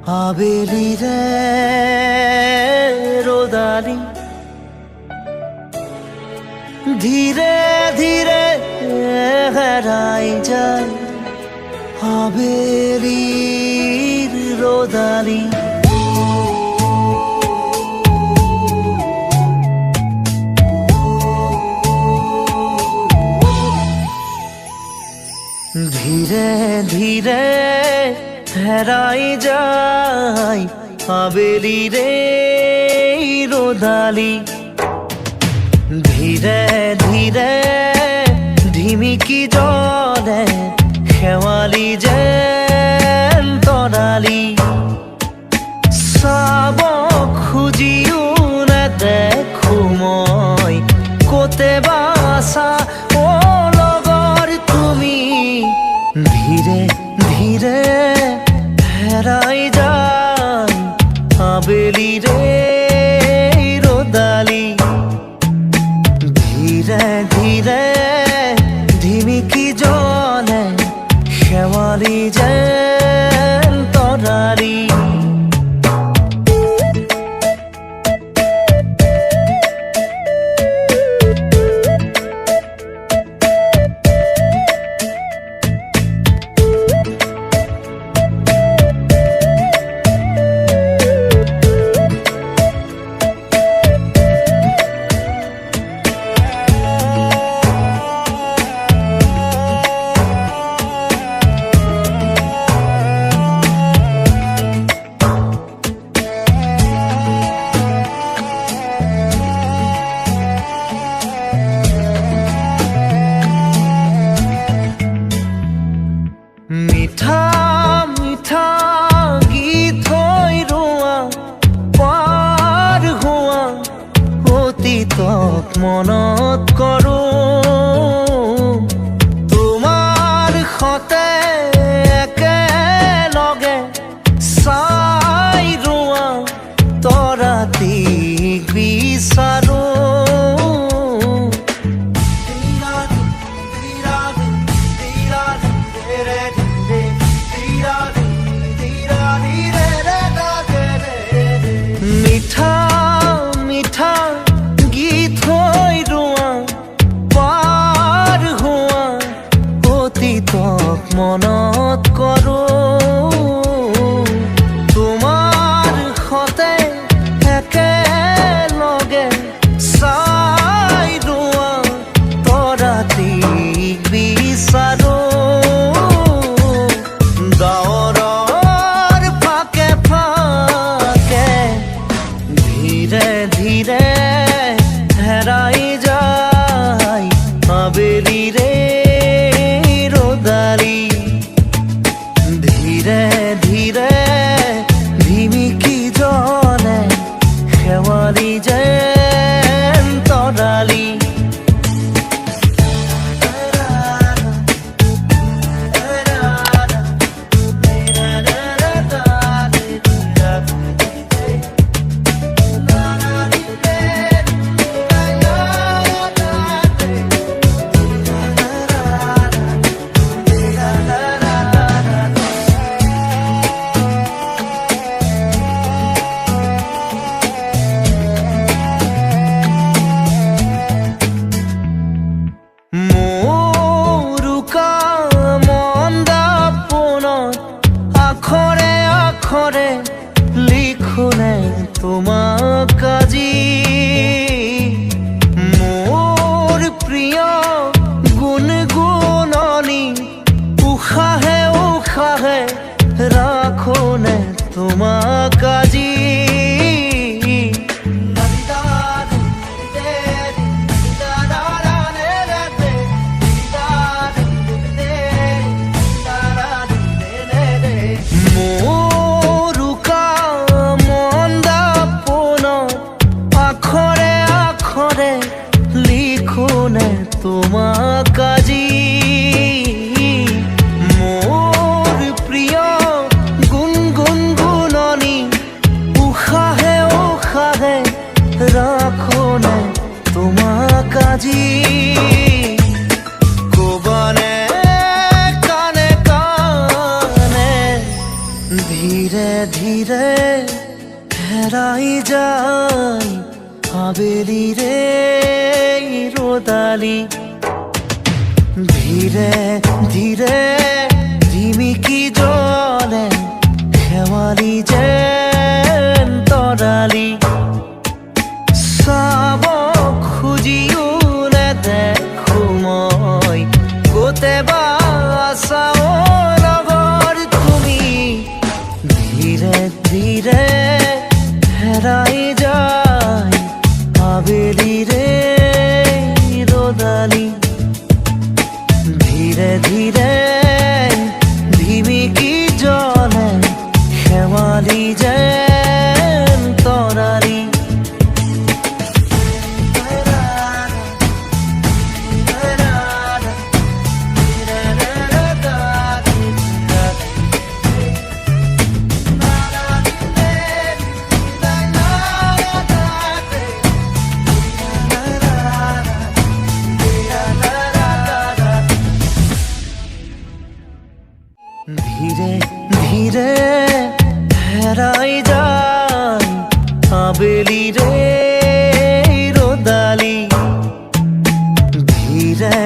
আবেলি রে রোদালি ধীরে ধীরে হেরাই যায় আবেলির রোদালি ধীরে ধীরে হেরাই যায় আবেলি রে রোদালি ধীরে ধীরে ঢিমিকি জলে শেৱালি যেন তৰালি চাব খুজিও নেদেখো মই ক'তে বা আছা অ লগৰ তুমি ধীৰে ধীৰে হেৰাই যায় আবেলি রে রোদালি ধীরে ধীরে ঢিমিকি জলে শেৱালি যেন তৰালি মিঠা মিঠা গীত হৈ ৰোৱা পাৰ হোৱা অতীতক মনত কৰোঁ তোমাৰ সতে একেলগে চাই ৰোৱা তৰাটিক বিচাৰোঁ মিঠা মিঠা গীত হৈ ৰোৱা পাৰ হোৱা অতীতক মনত কৰোঁ তোমাৰ সতে একেলগে চাই ৰোৱা তৰাটিক বিচাৰোঁ ধীরে ধীরে হেরাই যায় আবেলি রে রোদালি ধীরে ধীরে ঢিমিকি জলে শেৱালি যেন তৰালি আখরে লিখোনে তোমাক আজি মোর প্রিয় গুণগুণনি উশাহে উশাহে রাখোনে তোমাক আজি লিখোনে তোমাক আজি মোর প্রিয় গুণগুণগুণনি উশাহে উশাহে রাখোনে তোমাক আজি কবানে কানে কানে ধীরে ধীরে রে রোদালি ধীরে ধীরে ঝিমিকি জলে খেৱালি যেন তৰালি চাব খুজিও নেদেখো মই গোটে বা আছাও লগৰ তুমি ধীৰে ধীৰে হেৰাই যায় আবেলিৰে ৰ'দালি ধীৰে ধীৰে ধিমিকি জলে খেৱালি যেন তৰালি ধীরে ধীরে হেৰাই যায় আবেলিৰে ৰ'দালি ধীৰে